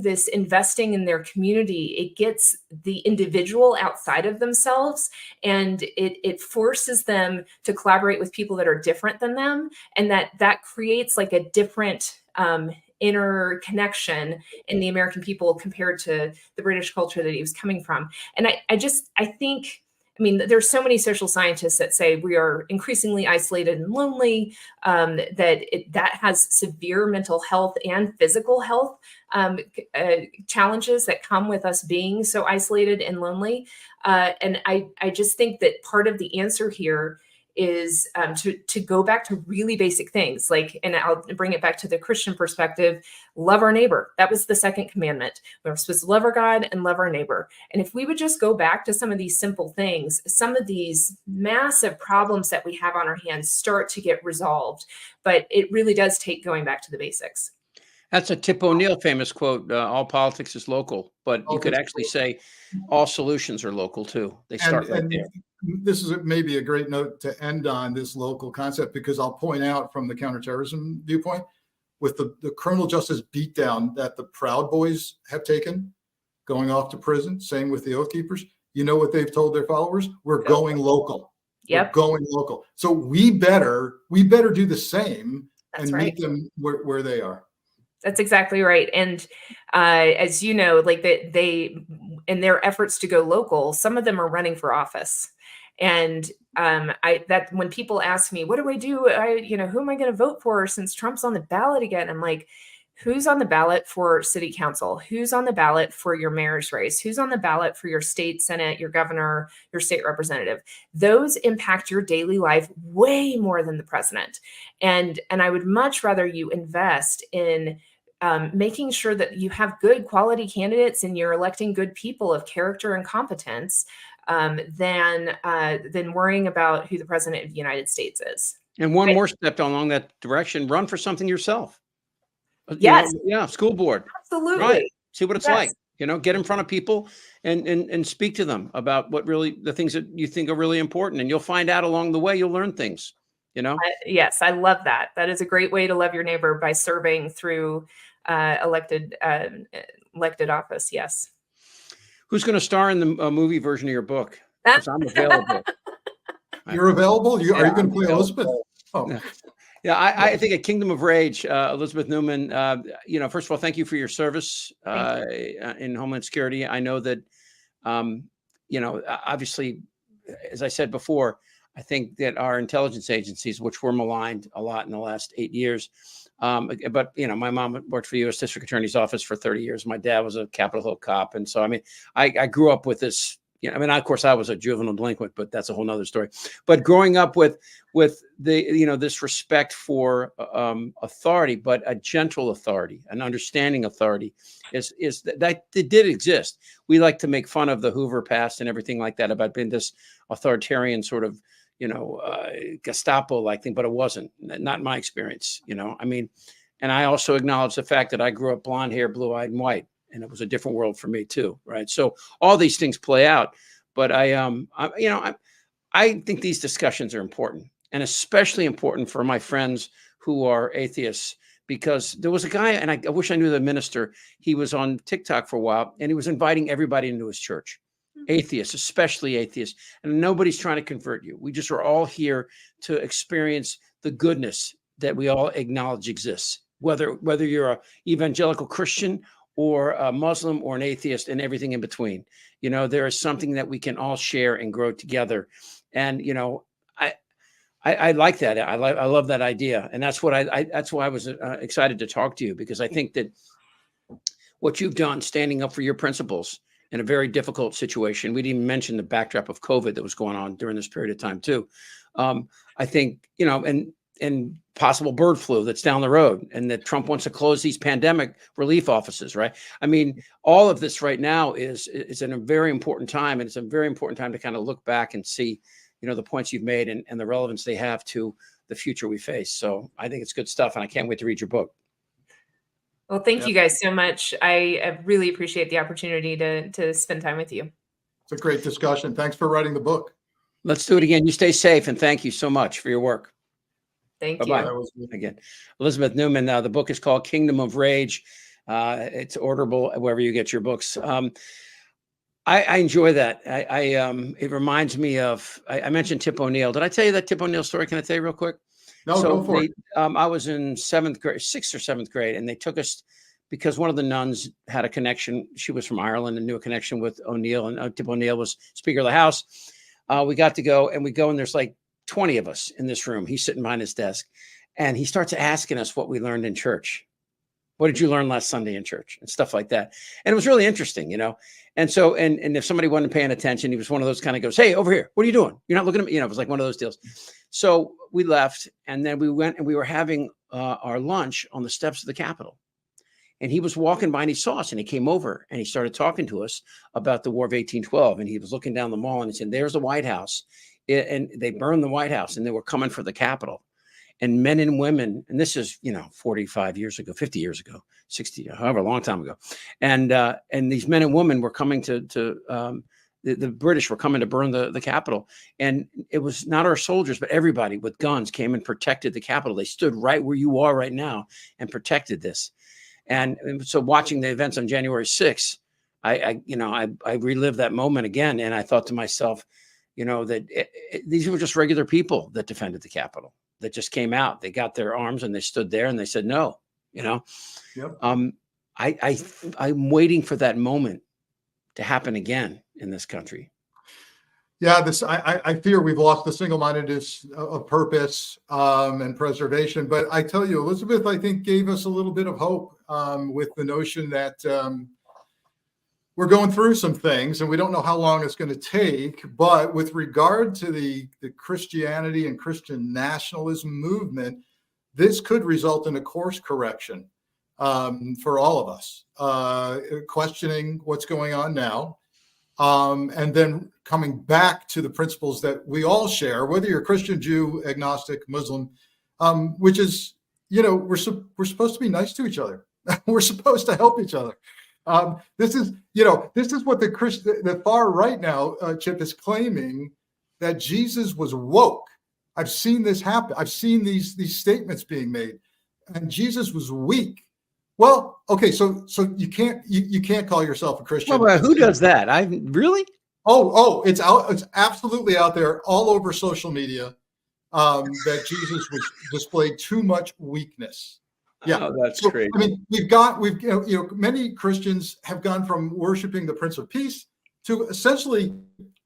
this, investing in their community, it gets the individual outside of themselves, and it forces them to collaborate with people that are different than them, and that creates like a different inner connection in the American people compared to the British culture that he was coming from. And I think. I mean, there's so many social scientists that say we are increasingly isolated and lonely, that has severe mental health and physical health challenges that come with us being so isolated and lonely. And I just think that part of the answer here is to go back to really basic things, like, and I'll bring it back to the Christian perspective, love our neighbor. That was the second commandment. We're supposed to love our God and love our neighbor. And if we would just go back to some of these simple things, some of these massive problems that we have on our hands start to get resolved. But it really does take going back to the basics. That's a Tip O'Neill famous quote, all politics is local, but you could actually say all solutions are local too. They start right there. This is maybe a great note to end on, this local concept, because I'll point out from the counterterrorism viewpoint, with the criminal justice beatdown that the Proud Boys have taken, going off to prison, same with the Oath Keepers. You know what they've told their followers? We're going local. Yep. We're going local. So we better do the same. That's and right. meet them where they are. That's exactly right. And as you know, like they in their efforts to go local, some of them are running for office. And that when people ask me, what do I do? Who am I going to vote for since Trump's on the ballot again? I'm like, who's on the ballot for city council? Who's on the ballot for your mayor's race? Who's on the ballot for your state senate, your governor, your state representative? Those impact your daily life way more than the president. And I would much rather you invest in making sure that you have good quality candidates and you're electing good people of character and competence than worrying about who the president of the United States is. And one more step along that direction, run for something yourself. Yes. School board. Absolutely. Right. See what it's like. Get in front of people and speak to them about what really the things that you think are really important. And you'll find out along the way, you'll learn things, Yes, I love that. That is a great way to love your neighbor, by serving through elected office. Yes. Who's going to star in the movie version of your book? Because I'm available. You're available? Are you going to play Elizabeth? Oh. Yeah, I think a Kingdom of Rage, Elizabeth Neumann, first of all, thank you for your service in Homeland Security. I know that, obviously, as I said before, I think that our intelligence agencies, which were maligned a lot in the last 8 years, but my mom worked for the U.S. District Attorney's Office for 30 years. My dad was a Capitol Hill cop. And so, I grew up with this, of course I was a juvenile delinquent, but that's a whole nother story. But growing up with the, this respect for authority, but a gentle authority, an understanding authority is that it did exist. We like to make fun of the Hoover past and everything like that about being this authoritarian sort of, Gestapo-like thing, but it wasn't, not in my experience, and I also acknowledge the fact that I grew up blonde hair, blue-eyed and white, and it was a different world for me too. Right. So all these things play out, but I think these discussions are important, and especially important for my friends who are atheists, because there was a guy, and I wish I knew the minister. He was on TikTok for a while, and he was inviting everybody into his church, atheists, especially atheists. And nobody's trying to convert you. We just are all here to experience the goodness that we all acknowledge exists, whether you're a evangelical Christian or a Muslim or an atheist and everything in between. There is something that we can all share and grow together. And, I like that. I love that idea. And that's what that's why I was excited to talk to you, because I think that what you've done, standing up for your principles in a very difficult situation. We didn't even mention the backdrop of COVID that was going on during this period of time too. I think, and possible bird flu that's down the road, and that Trump wants to close these pandemic relief offices, right? I mean, all of this right now is in a very important time, and it's a very important time to kind of look back and see, the points you've made and the relevance they have to the future we face. So I think it's good stuff, and I can't wait to read your book. Well, thank you guys so much. I really appreciate the opportunity to spend time with you. It's a great discussion. Thanks for writing the book. Let's do it again. You stay safe, and thank you so much for your work. Thank Bye-bye. you. Again, Elizabeth Neumann. The book is called Kingdom of Rage. It's orderable wherever you get your books. I enjoy that. It reminds me of, I mentioned Tip O'Neill. Did I tell you that Tip O'Neill story? Can I tell you real quick? No, go for it. I was in 6th or 7th grade, and they took us because one of the nuns had a connection. She was from Ireland and knew a connection with O'Neill, and Tip O'Neill was Speaker of the House. We got to go, and there's like 20 of us in this room. He's sitting behind his desk, and he starts asking us what we learned in church. What did you learn last Sunday in church? And stuff like that. And it was really interesting, And so, and if somebody wasn't paying attention, he was one of those kind of goes, "Hey, over here, what are you doing? You're not looking at me." It was like one of those deals. So we left, and then we went and we were having our lunch on the steps of the Capitol. And he was walking by and he saw us, and he came over and he started talking to us about the War of 1812. And he was looking down the mall and he said, "There's the White House." And they burned the White House, and they were coming for the Capitol. And men and women, and this is, 45 years ago, 50 years ago, 60, however long time ago. And these men and women were coming to the British were coming to burn the Capitol. And it was not our soldiers, but everybody with guns came and protected the Capitol. They stood right where you are right now and protected this. And so watching the events on January 6th, I relived that moment again. And I thought to myself, that these were just regular people that defended the Capitol, that just came out. They got their arms and they stood there and they said no. Yep. I'm waiting for that moment to happen again in this country. Yeah, I fear we've lost the single-mindedness of purpose and preservation. But I tell you, Elizabeth, I think gave us a little bit of hope with the notion that we're going through some things and we don't know how long it's going to take. But with regard to the Christianity and Christian nationalism movement, this could result in a course correction for all of us, questioning what's going on now, and then coming back to the principles that we all share, whether you're Christian, Jew, agnostic, Muslim, which is, we're supposed to be nice to each other. We're supposed to help each other. This is what the far right now, Chip, is claiming, that Jesus was woke. I've seen this happen. I've seen these statements being made, and Jesus was weak. Well, okay, so you can't call yourself a Christian. Well, who does that? Really? Oh, it's out. It's absolutely out there all over social media that Jesus displayed too much weakness. Yeah, that's great. I mean, many Christians have gone from worshiping the Prince of Peace to essentially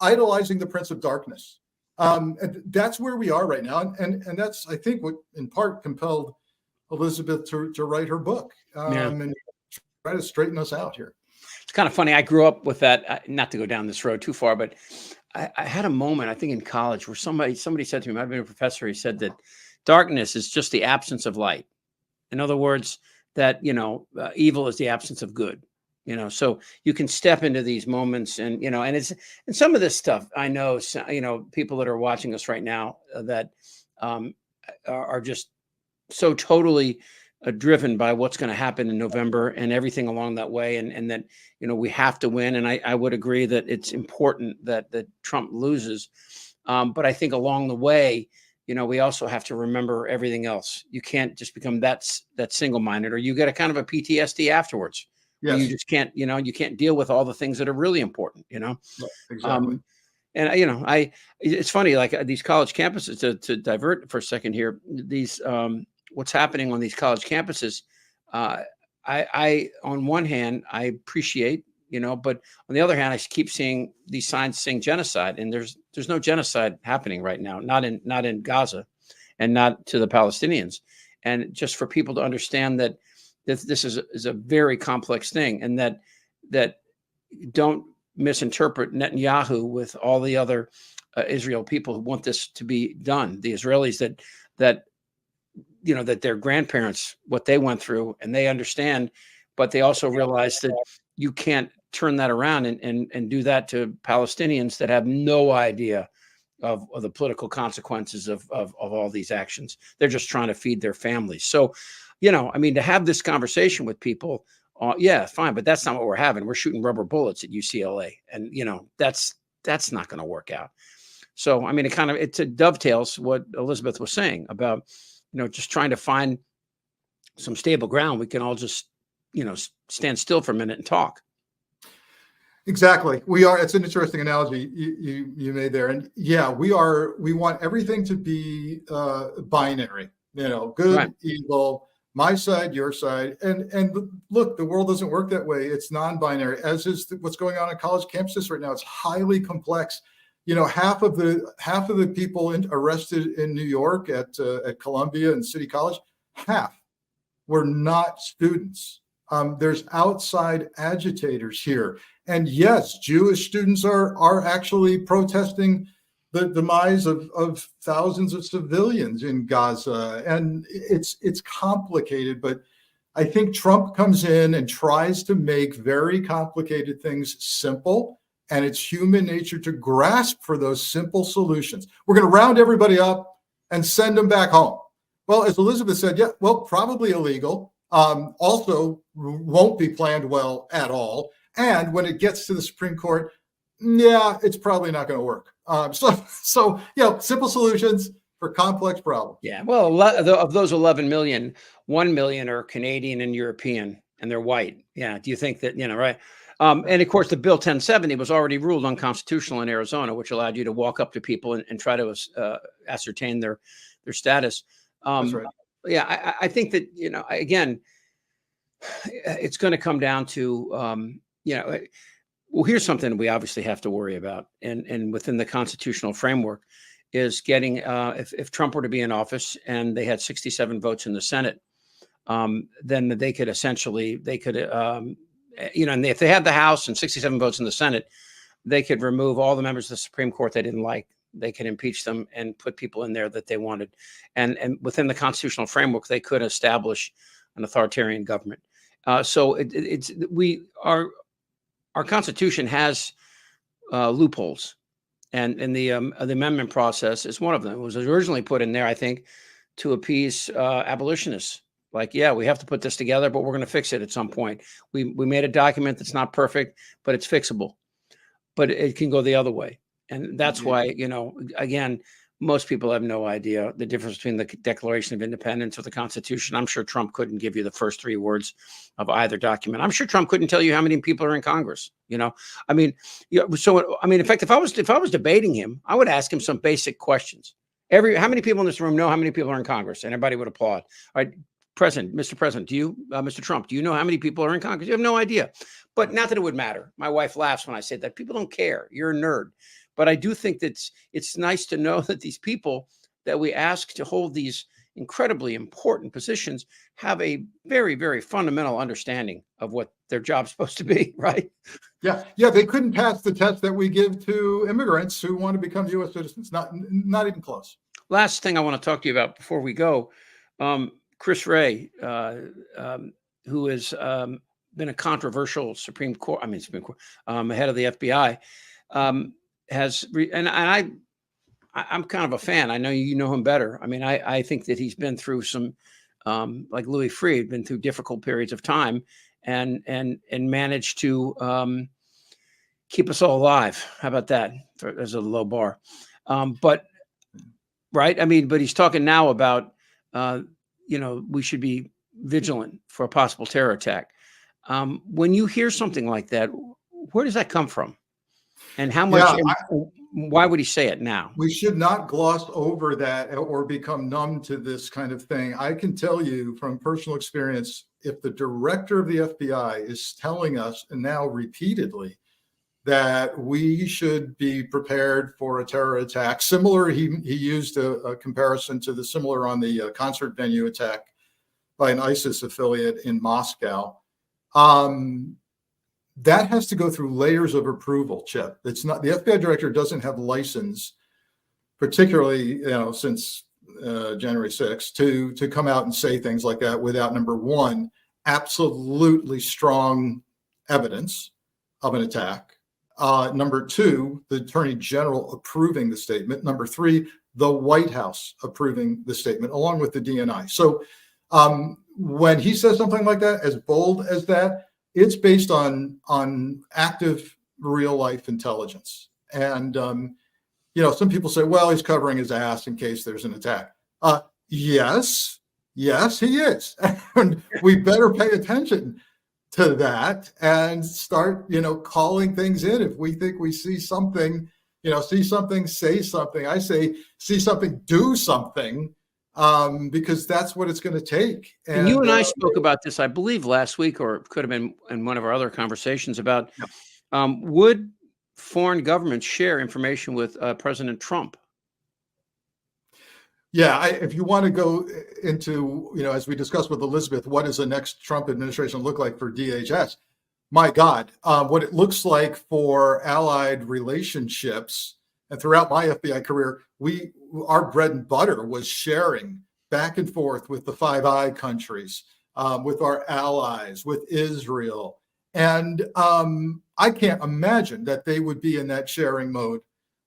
idolizing the Prince of Darkness. And that's where we are right now, and that's, I think, what in part compelled Elizabeth to write her book and try to straighten us out here. It's kind of funny. I grew up with that. Not to go down this road too far, but I had a moment, I think, in college where somebody said to me, might have been a professor. He said that darkness is just the absence of light. In other words, that, evil is the absence of good, so you can step into these moments and, and some of this stuff, I know, people that are watching us right now that are just so totally driven by what's going to happen in November and everything along that way. And that, we have to win. And I would agree that it's important that Trump loses. But I think along the way, we also have to remember everything else. You can't just become that single-minded, or you get a kind of a PTSD afterwards. Yes. You just can't, you can't deal with all the things that are really important, Yeah, exactly. And, it's funny, like these college campuses, to divert for a second here, these, what's happening on these college campuses, I on one hand, I appreciate, but on the other hand, I keep seeing these signs saying genocide, and there's no genocide happening right now, not in Gaza, and not to the Palestinians. And just for people to understand that this is a very complex thing, and that don't misinterpret Netanyahu with all the other Israel people who want this to be done. The Israelis that their grandparents, what they went through, and they understand, but they also realize that you can't turn that around and do that to Palestinians that have no idea of the political consequences of all these actions. They're just trying to feed their families. So, to have this conversation with people, yeah, fine, but that's not what we're having. We're shooting rubber bullets at UCLA, and that's not going to work out. So, it dovetails what Elizabeth was saying about, just trying to find some stable ground. We can all just, stand still for a minute and talk. Exactly. It's an interesting analogy you made there. And yeah, we want everything to be binary, good, right, evil, my side, your side. And look, the world doesn't work that way. It's non-binary, as is what's going on college campuses right now. It's highly complex. Half of the people arrested in New York at Columbia and City College, half were not students. There's outside agitators here. And yes, Jewish students are actually protesting the demise of thousands of civilians in Gaza. And it's complicated, but I think Trump comes in and tries to make very complicated things simple. And it's human nature to grasp for those simple solutions. We're going to round everybody up and send them back home. Well, as Elizabeth said, yeah, well, probably illegal. Also won't be planned well at all. And when it gets to the Supreme Court, yeah, it's probably not going to work. So simple solutions for complex problems. Yeah, well, of those 11 million, 1 million are Canadian and European, and they're white. Yeah, do you think that, right? And of course, the Bill 1070 was already ruled unconstitutional in Arizona, which allowed you to walk up to people and try to ascertain their status. That's right. Yeah, I think that, again, it's going to come down to, well, here's something we obviously have to worry about. And within the constitutional framework is getting, if Trump were to be in office and they had 67 votes in the Senate, then they could and if they had the House and 67 votes in the Senate, they could remove all the members of the Supreme Court they didn't like. They could impeach them and put people in there that they wanted. And within the constitutional framework, they could establish an authoritarian government. So our Constitution has loopholes, and the amendment process is one of them. It was originally put in there, I think, to appease abolitionists. Like, yeah, we have to put this together, but we're going to fix it at some point. We made a document that's not perfect, but it's fixable. But it can go the other way. And that's why, again, most people have no idea the difference between the Declaration of Independence or the Constitution. I'm sure Trump couldn't give you the first 3 words of either document. I'm sure Trump couldn't tell you how many people are in Congress. In fact, if I was debating him, I would ask him some basic questions. How many people in this room know how many people are in Congress? And everybody would applaud. All right, Mr. President, do you, Mr. Trump, do you know how many people are in Congress? You have no idea. But not that it would matter. My wife laughs when I say that. People don't care. You're a nerd. But I do think that it's nice to know that these people that we ask to hold these incredibly important positions have a very, very fundamental understanding of what their job's supposed to be, right? Yeah. They couldn't pass the test that we give to immigrants who want to become U.S. citizens. Not even close. Last thing I want to talk to you about before we go, Chris Wray, who has been a controversial Supreme Court, head of the FBI, I'm kind of a fan. I know you know him better. I think that he's been through some, like Louis Freeh, been through difficult periods of time and managed to keep us all alive. How about that? There's a low bar. But right? I mean, but he's talking now about, we should be vigilant for a possible terror attack. When you hear something like that, where does that come from? And how much, Yeah, why would he say it now? we should not gloss over that or become numb to this kind of thing. I can tell you from personal experience, if the director of the FBI is telling us, and now repeatedly, that we should be prepared for a terror attack. Similar, he used a comparison to the similar on the concert venue attack by an ISIS affiliate in Moscow. That has to go through layers of approval, Chip. It's not, the FBI director doesn't have license, particularly since January 6th, to come out and say things like that without, number one, absolutely strong evidence of an attack. Number two, the Attorney General approving the statement. Number three, the White House approving the statement, along with the DNI. So when he says something like that, as bold as that, it's based on active real life intelligence. And, some people say, well, he's covering his ass in case there's an attack. Yes, he is. And we better pay attention to that and start, calling things in. If we think we see something, see something, say something. I say, see something, do something, because that's what it's going to take. And you and I spoke about this, I believe, last week, or it could have been in one of our other conversations about would foreign governments share information with President Trump? Yeah, if you want to go into, as we discussed with Elizabeth, what does the next Trump administration look like for DHS? My God, what it looks like for allied relationships. And throughout my FBI career, our bread and butter was sharing back and forth with the Five Eyes countries, with our allies, with Israel. And I can't imagine that they would be in that sharing mode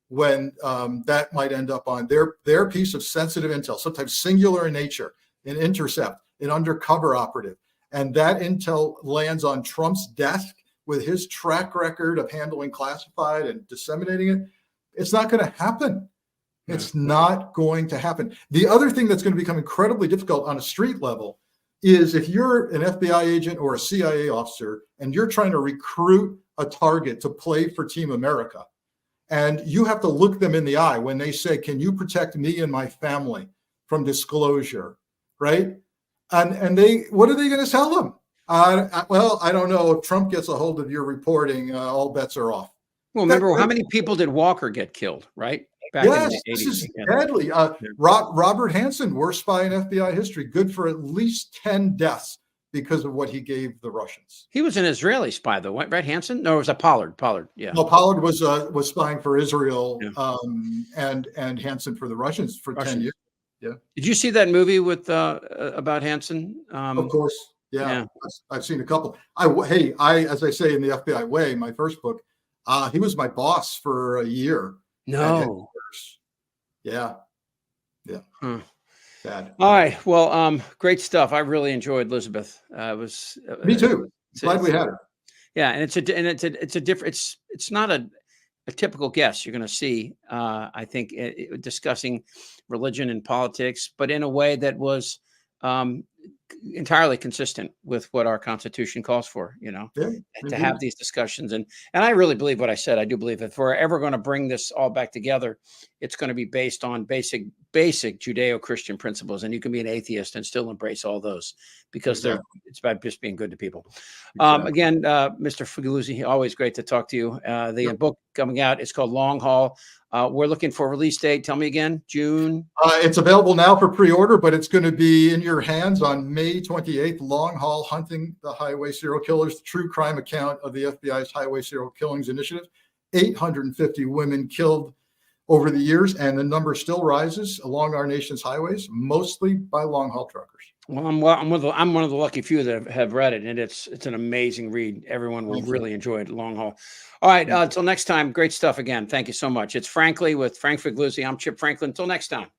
when that might end up on their piece of sensitive intel, sometimes singular in nature, an intercept, an undercover operative. And that intel lands on Trump's desk with his track record of handling classified and disseminating it. It's not going to happen. It's not going to happen. The other thing that's going to become incredibly difficult on a street level is if you're an FBI agent or a CIA officer and you're trying to recruit a target to play for Team America, and you have to look them in the eye when they say, can you protect me and my family from disclosure, right? And what are they going to tell them? Well, I don't know. If Trump gets a hold of your reporting, all bets are off. Well, remember, how many people did Walker get killed, right? Back Yes, in the 80s. this is deadly. Robert Hansen, worst spy in FBI history, good for at least 10 deaths because of what he gave the Russians. He was an Israeli spy, though, right? Hansen? No, it was a Pollard. Yeah. No, Pollard was spying for Israel, and Hansen for the Russians for 10 years. Yeah. Did you see that movie with about Hansen? Of course. Yeah. I've seen a couple. As I say in the FBI Way, my first book, he was my boss for a year. No. Yeah. Huh. Sad. All right. Well, great stuff. I really enjoyed Elizabeth. Me too. Glad we had her. Yeah, and it's a different. It's not a typical guest you're going to see. I think discussing religion and politics, but in a way that was entirely consistent with what our Constitution calls for. To have these discussions, and I really believe what I said. I do believe if we're ever going to bring this all back together, it's going to be based on basic Judeo-Christian principles, and you can be an atheist and still embrace all those because it's about just being good to people. Again, Mr. Figliuzzi, always great to talk to you. The book coming out is called Long Haul. We're looking for a release date. Tell me again, June. It's available now for pre-order, but it's going to be in your hands on May 28th. Long Haul: Hunting the Highway Serial Killers, the true crime account of the FBI's Highway Serial Killings Initiative. 850 women killed over the years, and the number still rises along our nation's highways, mostly by long haul truckers. Well, I'm one of the lucky few that have read it, and it's an amazing read. Everyone will really enjoy it. Long Haul. All right, until next time, great stuff again. Thank you so much. It's Frankly with Frank Figliuzzi. I'm Chip Franklin. Until next time.